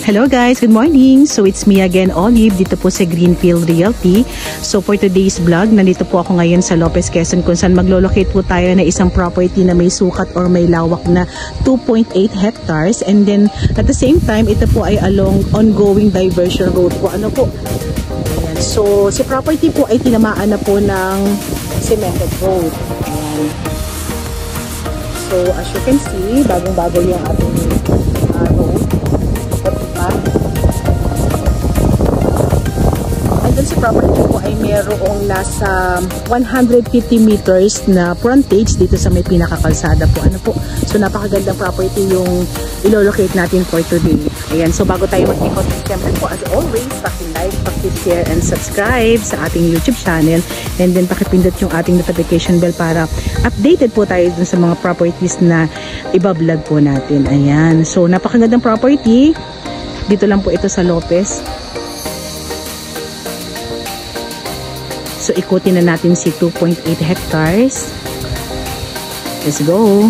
Hello guys, good morning. So it's me again, Olive, dito po sa Greenfield Realty. So for today's vlog, nandito po ako ngayon sa Lopez, Quezon, kung saan maglolocate po tayo na isang property na may sukat or may lawak na 2.8 hectares. And then at the same time, ito po ay along ongoing diversion road po. Ano po? Ayan. So si property po ay tinamaan na po ng cemented road. Ayan. So as you can see, bagong-bago yung ating road. And then si property po ay mayroong nasa 150 meters na frontage dito sa may pinakakalsada po. Ano po? So napakagandang property yung ilolocate natin for today. Ayan, so bago tayo mag-ikot, siyempre po as always, paki-like, paki-share and subscribe sa ating YouTube channel. And then pakipindot yung ating notification bell para updated po tayo dun sa mga properties na ibablog po natin. Ayan, so napakagandang property. Dito lang po ito sa Lopez. So ikutin na natin si 2.8 hectares. Let's go.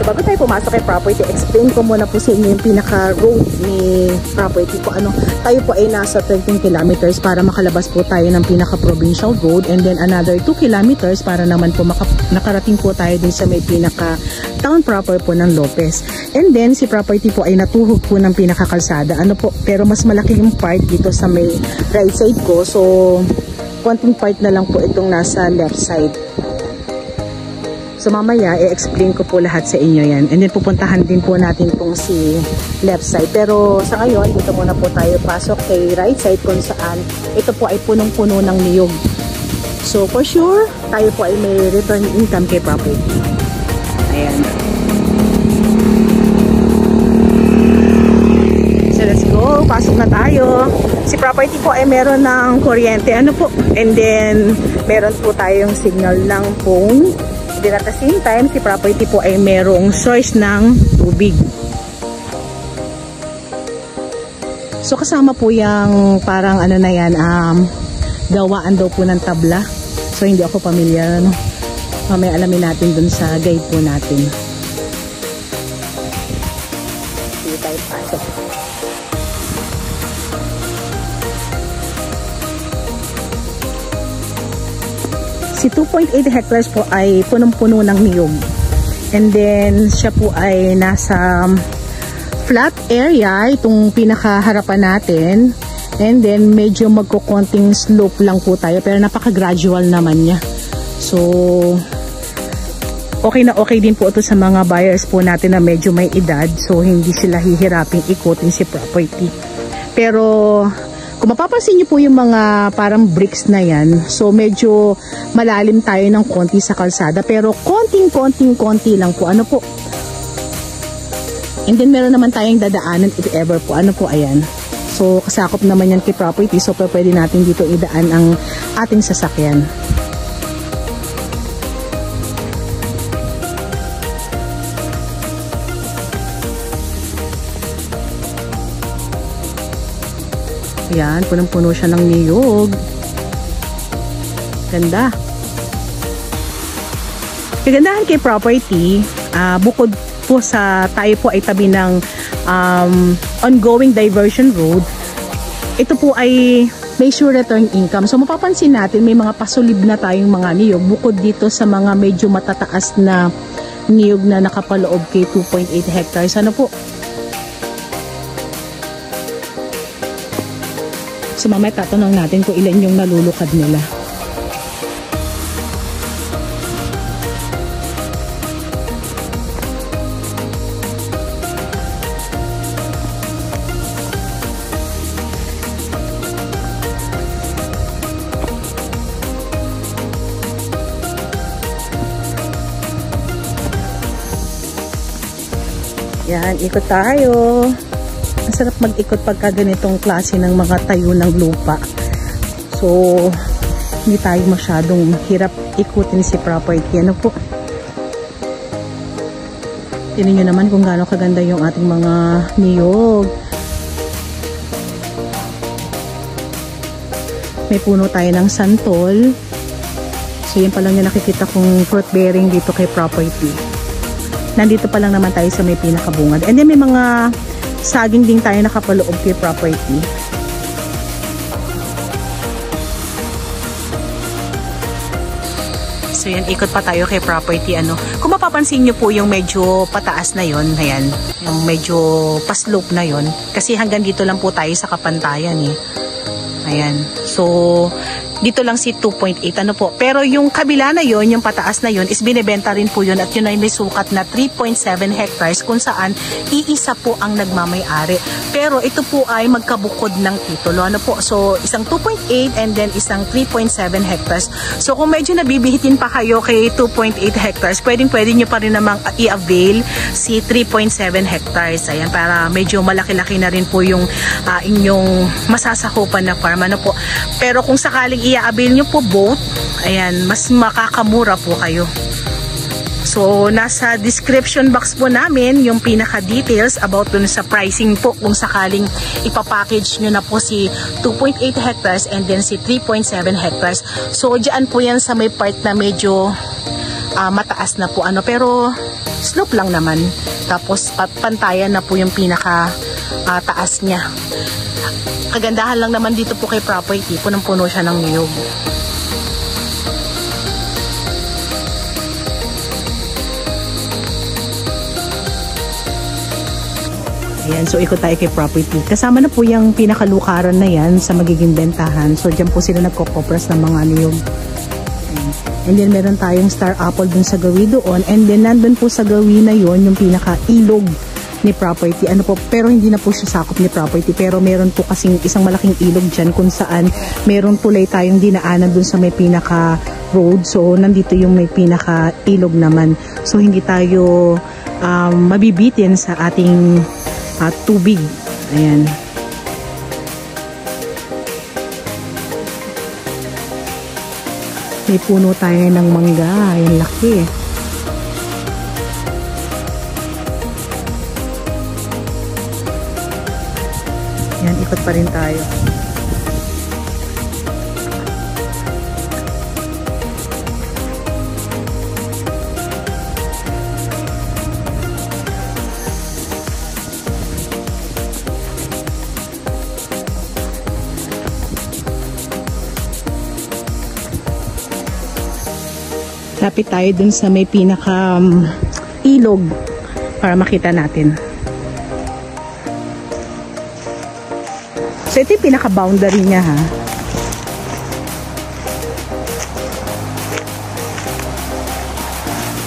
So bago tayo pumasok kay property, explain ko muna po sa inyo yung pinaka-road ni property po. Ano, tayo po ay nasa 13 kilometers para makalabas po tayo ng pinaka-provincial road, and then another 2 kilometers para naman po nakarating po tayo din sa may pinaka-town proper po ng Lopez. And then si property po ay natuhog po ng pinaka-kalsada. Ano po, pero mas malaki yung part dito sa may right side ko. So konting part na lang po itong nasa left side. So mamaya, i-explain ko po lahat sa inyo yan. And then pupuntahan din po natin itong si left side. Pero sa ngayon, dito muna po tayo pasok kay right side kung saan ito po ay punong-puno ng niyog. So for sure, tayo po ay may return income kay property. Ayan. So let's go. Pasok na tayo. Si property po ay meron ng kuryente. Ano po? And then, meron po tayong signal ng phone. Then at the same time, si property po ay merong source ng tubig. So kasama po yung parang ano na yan, gawaan daw po ng tabla. So hindi ako pamilyar, ano. Mamaya alamin natin dun sa guide po natin. Sige tayo pasok. Si 2.8 hectares po ay punong-puno ng niyog. And then, siya po ay nasa flat area, itong pinakaharapan natin. And then, medyo magkukonting slope lang po tayo. Pero napaka-gradual naman niya. So, okay na okay din po ito sa mga buyers po natin na medyo may edad. So, hindi sila hihiraping ikutin si property. Pero, kung mapapansin niyo po yung mga parang bricks na yan, so medyo malalim tayo ng konti sa kalsada, pero konting-konti lang po. Ano po? And then meron naman tayong dadaanan if ever po. Ano po, ayan. So kasakop naman yan kay property, so pwede natin dito idaan ang ating sasakyan. Ayan, punong-puno siya ng niyog. Ganda. Kagandahan kay property, bukod po sa tayo po ay tabi ng ongoing diversion road, ito po ay may sure return income. So mapapansin natin may mga pasulib na tayong mga niyog bukod dito sa mga medyo matataas na niyog na nakapaloob kay 2.8 hectares. Ano po? So mamaya tatanong natin kung ilan yung nalulukad nila. Yan, ikot tayo. Ang sarap mag-ikot pagka ganitong klase ng mga tayo ng lupa. So, hindi tayo masyadong hirap ikutin si property. Ano po? Tingnan nyo naman kung gaano kaganda yung ating mga niyog. May puno tayo ng santol. So yan pa lang yung nakikita kong fruit bearing dito kay property. Nandito pa lang naman tayo sa may pinakabungad. And then may mga saging din tayo nakapaloob kay property. So yan, ikot pa tayo kay property. Kung mapapansin nyo po yung medyo pataas na yon, ayan, yung medyo pa-slope na yon, kasi hanggang dito lang po tayo sa kapantayan eh. Ayan. So dito lang si 2.8 po. Pero yung kabila na yon, yung pataas na yon, is binebenta rin po yun at yun ay may sukat na 3.7 hectares kung saan iisa po ang nagmamay-ari. Pero ito po ay magkabukod ng titulo. So isang 2.8 and then isang 3.7 hectares. So kung medyo nabibihitin pa kayo kay 2.8 hectares, pwede nyo pa rin namang i-avail si 3.7 hectares. Ayan, para medyo malaki-laki na rin po yung inyong masasakupan na farm. Pero kung sakaling i-avail nyo po both, ayan, mas makakamura po kayo. So, nasa description box po namin yung pinaka-details about dun sa pricing po kung sakaling ipapackage nyo na po si 2.8 hectares and then si 3.7 hectares. So, dyan po yan sa may part na medyo mataas na po. Pero, slope lang naman. Tapos, pantayan na po yung pinaka-taas niya. Kagandahan lang naman dito po kay property, punong-puno siya ng niyog. Ayan, so ikot tayo kay property. Kasama na po yung pinakalukaran na yan sa magiging bentahan. So dyan po sila nagkokopras ng mga niyog. And then meron tayong star apple dun sa gawi doon. And then nandun po sa gawi na yon yung pinaka-ilog ni property. Pero hindi na po siya sakop ni property. Pero meron po kasing isang malaking ilog dyan kung saan meron tulay tayong dinaanan dun sa may pinaka road. So nandito yung may pinaka ilog naman. So hindi tayo mabibitin sa ating tubig. Ayan. May puno tayo ng mangga. Ayan, laki. Yan, ikot pa rin tayo. Lapit tayo dun sa may pinaka ilog para makita natin. So ito yung pinaka-boundary niya ha.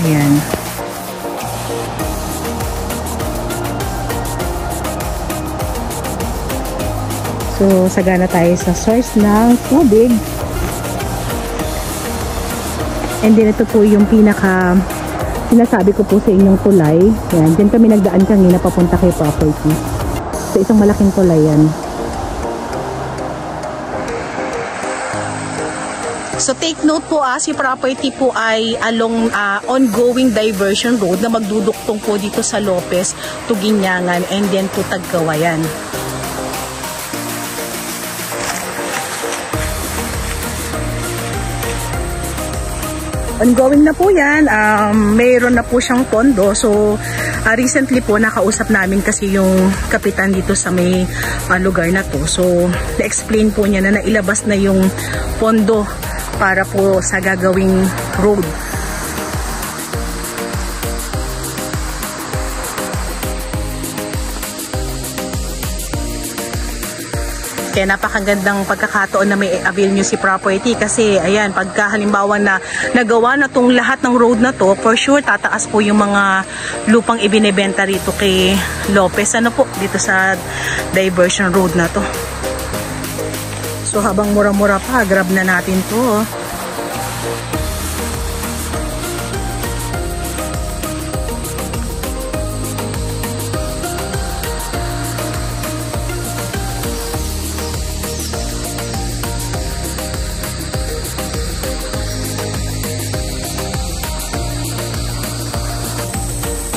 Ayan. So sagana tayo sa source ng tubig. And then ito po yung pinaka sinasabi ko po sa inyong tulay. Ayan. Diyan kami nagdaan kanina papunta kay property. So isang malaking tulay yan. So take note po si property po ay along ongoing diversion road na magduduktong po dito sa Lopez to Ginyangan and then to Tagkawayan. Ongoing na po yan. Mayroon na po siyang pondo. So recently po nakausap namin kasi yung kapitan dito sa may lugar na to. So na-explain po niya na nailabas na yung pondo para po sa gagawing road. Kaya napakagandang pagkakataon na may avail nyo si property kasi ayan, pagka halimbawa na nagawa na tong lahat ng road na to, for sure tataas po yung mga lupang ibinebenta rito kay Lopez dito sa diversion road na to. So habang mura-mura pa, grab na natin to.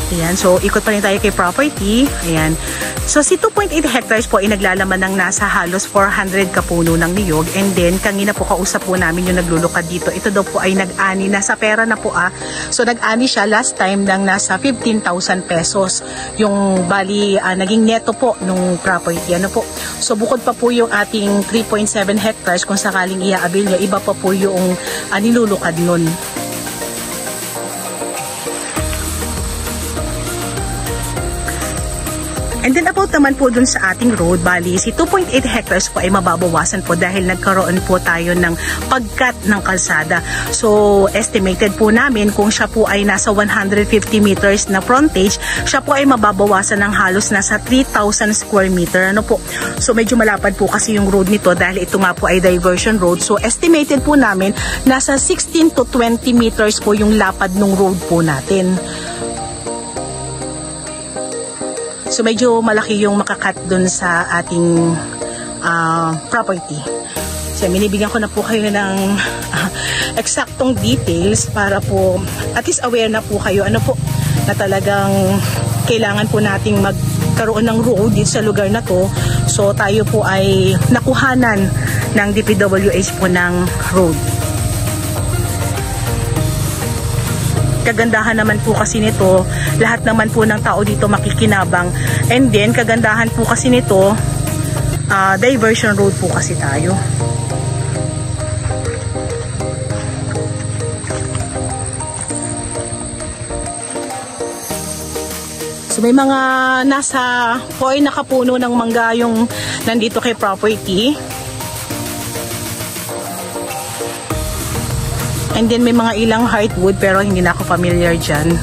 Ayan, so ikot pa rin tayo kay property. Ayan. So si 2.8 hectares po ay naglalaman ng nasa halos 400 kapuno ng niyog. And then kanina po kausap po namin yung naglulukad dito. Ito daw po ay nag-ani, nasa pera na po So nag-ani siya last time ng nasa 15,000 pesos. Yung bali naging neto po nung property. Ano po? So bukod pa po yung ating 3.7 hectares kung sakaling i-avail nyo, iba pa po yung nilulukad nun. And then about naman po dun sa ating road, bali si 2.8 hectares po ay mababawasan po dahil nagkaroon po tayo ng pagkat ng kalsada. So estimated po namin kung siya po ay nasa 150 meters na frontage, siya po ay mababawasan ng halos nasa 3,000 square meter. Ano po? So medyo malapad po kasi yung road nito dahil ito nga po ay diversion road. So estimated po namin nasa 16 to 20 meters po yung lapad ng road po natin. So medyo malaki yung makakat dun sa ating property. So binibigyan ko na po kayo ng eksaktong details para po at least aware na po kayo na talagang kailangan po nating magkaroon ng road dito sa lugar na to. So tayo po ay nakuhanan ng DPWH po ng road. Kagandahan naman po kasi nito, lahat naman po ng tao dito makikinabang. And then kagandahan po kasi nito, diversion road po kasi tayo. So may mga nasa 4 na kapuno ng mangga yung nandito kay property. And then may mga ilang heartwood pero hindi na ako familiar dyan.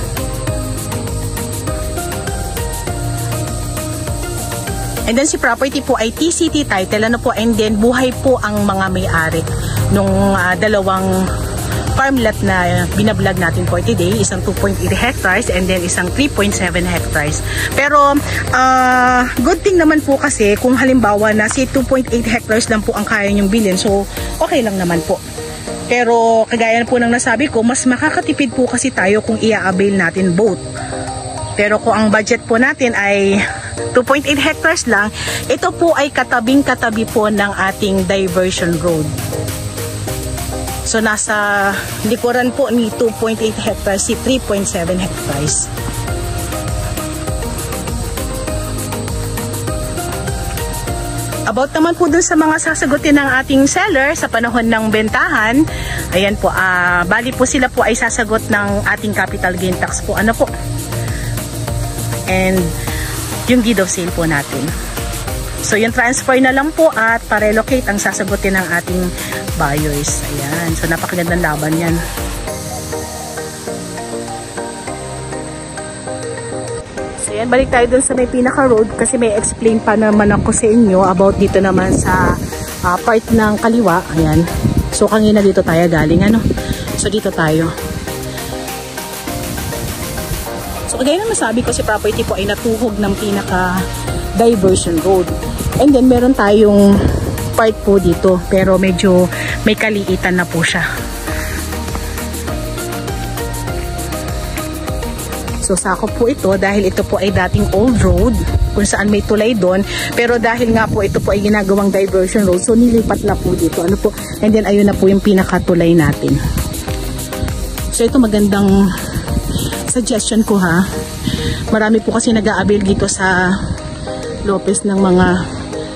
And then si property po ay TCT title. Ano po? And then buhay po ang mga may-ari nung dalawang farmlet na binablog natin for today. Isang 2.8 hectares and then isang 3.7 hectares. Pero good thing naman po kasi kung halimbawa na si 2.8 hectares lang po ang kaya nyong bilhin. So okay lang naman po. Pero kagaya po ng nasabi ko, mas makakatipid po kasi tayo kung i-avail natin both. Pero kung ang budget po natin ay 2.8 hectares lang, ito po ay katabing-katabi po ng ating diversion road. So nasa likuran po ni 2.8 hectares si 3.7 hectares. About naman po dun sa mga sasagutin ng ating seller sa panahon ng bentahan, ayan po, bali po sila po ay sasagot ng ating capital gain tax po. Ano po? And yung deed of sale po natin. So yung transfer na lang po at pa-relocate ang sasagutin ng ating buyers. Ayan. So napakagandang laban yan. Ayan, balik tayo dun sa may pinaka-road kasi may explain pa naman ako sa inyo about dito naman sa part ng kaliwa. Ayan. So, kanina dito tayo galing, ano? So, dito tayo. So, kagaya na masabi ko, si property po ay natuhog ng pinaka-diversion road. And then, meron tayong part po dito. Pero medyo may kaliitan na po siya. So sakop po ito dahil ito po ay dating old road kung saan may tulay doon. Pero dahil nga po ito po ay ginagawang diversion road, so nilipat na po dito. Ano po? And then ayun na po yung pinakatulay natin. So ito magandang suggestion ko ha. Marami po kasi nag-a-avail dito sa Lopez ng mga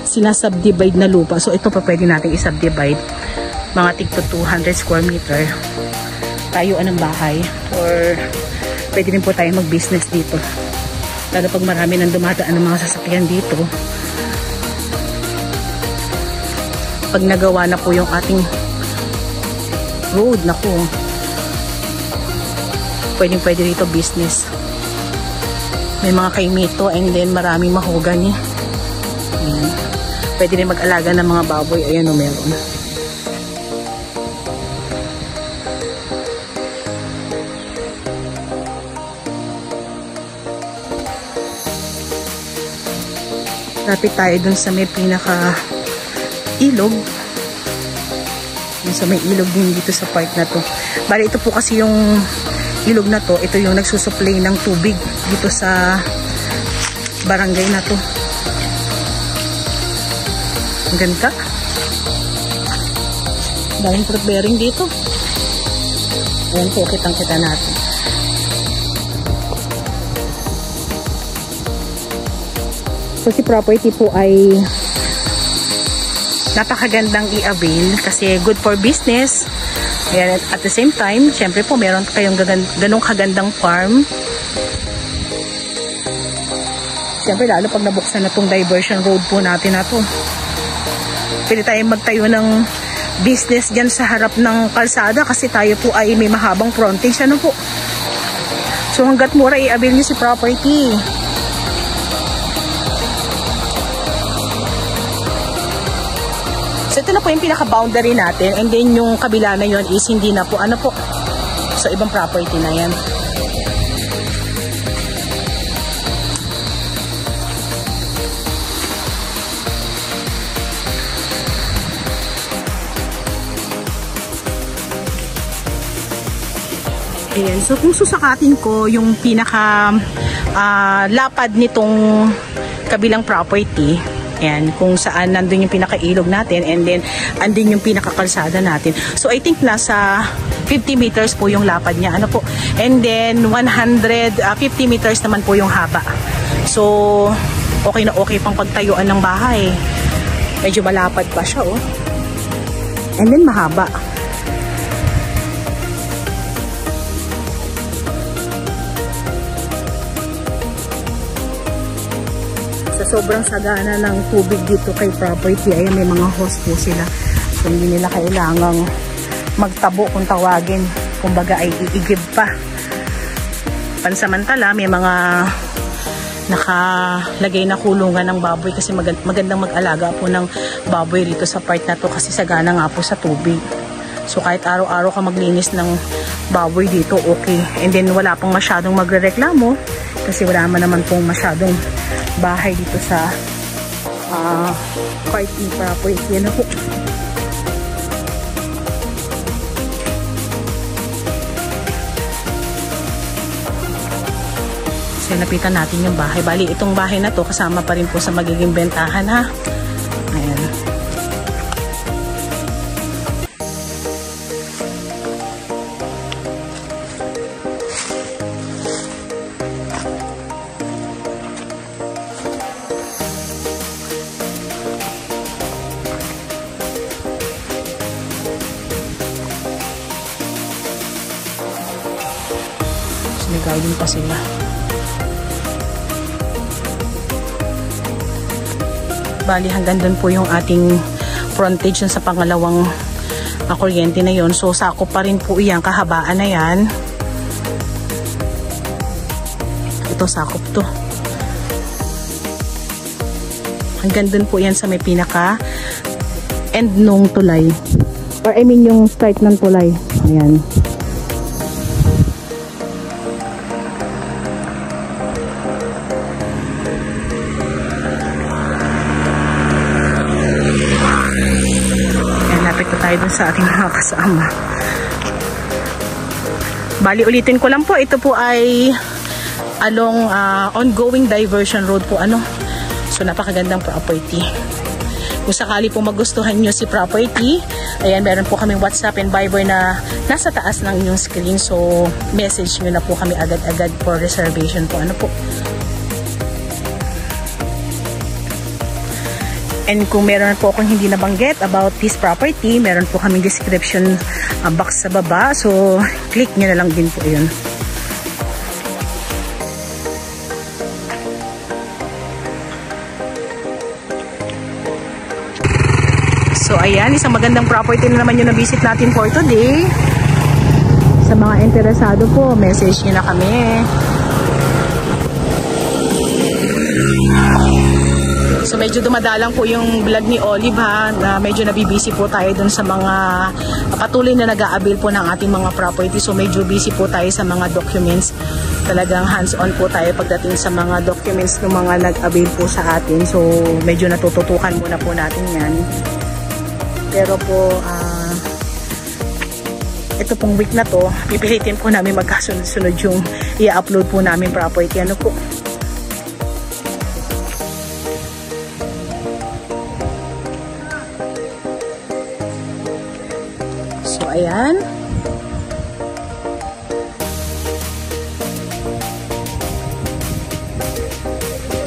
sinasubdivide na lupa. So ito pa pwede natin isubdivide. Mga tig to 200 square meter. Tayuan ng bahay or pwede rin po tayo mag-business dito. Lalo pag marami nang dumadaan ng mga sasakyan dito. Pag nagawa na po yung ating road, naku, pwede dito business. May mga kaimito and then maraming mahogany. Ayan. Pwede rin mag-alaga ng mga baboy. Ayan o, meron. Lapit tayo dun sa may pinaka ilog. So may ilog din dito sa part na to. Bali ito po kasi yung ilog na to, ito yung nagsusupply ng tubig dito sa barangay na to. Ang ganda. Daming fruit bearing dito. Ayan po, kitang-kita natin. So, si property po ay napakagandang i-avail kasi good for business. Ayan, at the same time, syempre po, meron kayong ganong kagandang farm. Syempre, lalo pag nabuksan na itong diversion road po natin na to. Pwede tayong magtayo ng business dyan sa harap ng kalsada kasi tayo po ay may mahabang frontage. Ano po? So, hanggat mura i-avail nyo si property. So, ito na po yung pinaka-boundary natin. And then, yung kabila na yun is hindi na po. Ano po? So, ibang property na yan. Ayan. So, kung susakatin ko yung pinaka lapad nitong kabilang property, ayan, kung saan nandun yung pinaka-ilog natin and then andin yung pinaka-kalsada natin. So, I think nasa 50 meters po yung lapad niya. Ano po? And then, 150 meters naman po yung haba. So, okay na okay pang pagtayuan ng bahay. Medyo malapad pa siya, oh. And then, mahaba. Sobrang sagana ng tubig dito kay property. Ayan, may mga hose po sila. So, hindi nila kailangang magtabo kung tawagin. Kumbaga ay iigib pa. Pansamantala, may mga nakalagay na kulungan ng baboy kasi magandang mag-alaga po ng baboy rito sa part na to kasi sagana nga po sa tubig. So, kahit araw-araw ka maglinis ng baboy dito, okay. And then, wala pong masyadong magrereklamo kasi wala naman pong masyadong bahay dito sa parking property. Ano po? So, lapitan natin yung bahay. Bali, itong bahay na to kasama pa rin po sa magiging bentahan, ha? Ayan. May garden pa sila. Bali, hanggang doon po yung ating frontage sa pangalawang kuryente na yon. So, sakop pa rin po yan. Kahabaan na yan. Ito, sakop to. Hanggang doon po yan sa may pinaka end nung tulay. Or I mean yung start ng tulay. Ayan. Tayo dun sa ating mga kasama. Bali, ulitin ko lang po, ito po ay along ongoing diversion road po, ano. So, napakagandang property. Kung sakali po magustuhan nyo si property, ayan, meron po kaming WhatsApp and Viber na nasa taas ng inyong screen. So, message nyo na po kami agad-agad for reservation po, ano po. And kung meron po akong hindi nabanggit about this property, meron po kaming description box sa baba. So, click nyo na lang din po yun. So, ayan, isang magandang property na naman yung na-visit natin for today. Sa mga interesado po, message nyo na kami. So, medyo dumadalang po yung vlog ni Olive, ha, na medyo nabibisi po tayo dun sa mga patuloy na nag-a-avail po ng ating mga property. So, medyo busy po tayo sa mga documents. Talagang hands-on po tayo pagdating sa mga documents ng mga nag-avail po sa atin. So, medyo natututukan muna po natin yan. Pero po, ito pong week na to, pipilitin po namin magkasunod-sunod yung i-upload po namin property. Ano po? So, ayan.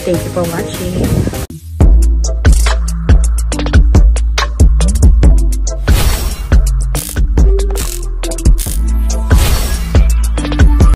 Thank you for watching.